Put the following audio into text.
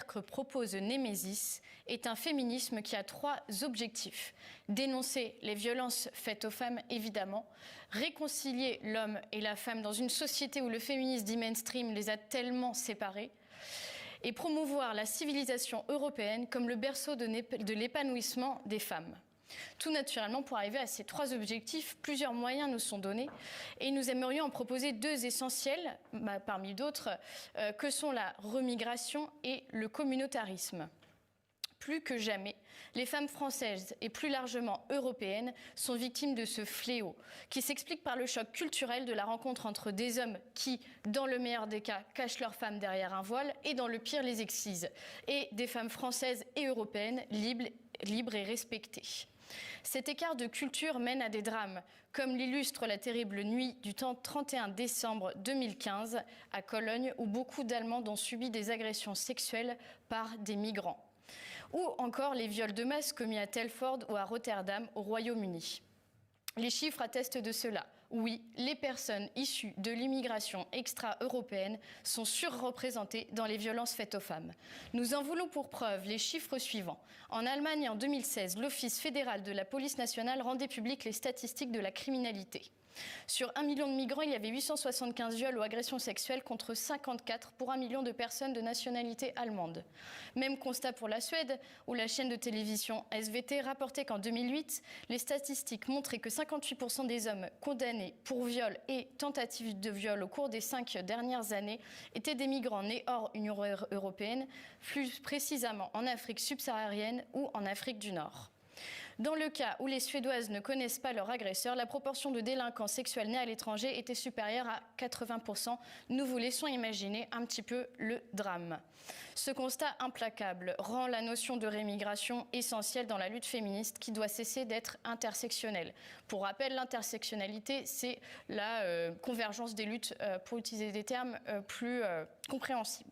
que propose Némésis est un féminisme qui a 3 objectifs. Dénoncer les violences faites aux femmes, évidemment. Réconcilier l'homme et la femme dans une société où le féminisme dit mainstream les a tellement séparés. Et promouvoir la civilisation européenne comme le berceau de l'épanouissement des femmes. Tout naturellement, pour arriver à ces 3 objectifs, plusieurs moyens nous sont donnés et nous aimerions en proposer 2 essentiels, parmi d'autres, que sont la remigration et le communautarisme. Plus que jamais, les femmes françaises et plus largement européennes sont victimes de ce fléau qui s'explique par le choc culturel de la rencontre entre des hommes qui, dans le meilleur des cas, cachent leurs femmes derrière un voile et dans le pire les excisent, et des femmes françaises et européennes libres et respectées. Cet écart de culture mène à des drames, comme l'illustre la terrible nuit du 31 décembre 2015 à Cologne, où beaucoup d'Allemands ont subi des agressions sexuelles par des migrants. Ou encore les viols de masse commis à Telford ou à Rotterdam, au Royaume-Uni. Les chiffres attestent de cela. Oui, les personnes issues de l'immigration extra-européenne sont surreprésentées dans les violences faites aux femmes. Nous en voulons pour preuve les chiffres suivants. En Allemagne, en 2016, l'Office fédéral de la police nationale rendait publiques les statistiques de la criminalité. Sur 1 million de migrants, il y avait 875 viols ou agressions sexuelles contre 54 pour 1 million de personnes de nationalité allemande. Même constat pour la Suède, où la chaîne de télévision SVT rapportait qu'en 2008, les statistiques montraient que 58% des hommes condamnés pour viol et tentative de viol au cours des 5 dernières années étaient des migrants nés hors Union européenne, plus précisément en Afrique subsaharienne ou en Afrique du Nord. Dans le cas où les Suédoises ne connaissent pas leur agresseur, la proportion de délinquants sexuels nés à l'étranger était supérieure à 80%. Nous vous laissons imaginer un petit peu le drame. Ce constat implacable rend la notion de rémigration essentielle dans la lutte féministe qui doit cesser d'être intersectionnelle. Pour rappel, l'intersectionnalité, c'est la convergence des luttes, pour utiliser des termes plus compréhensibles.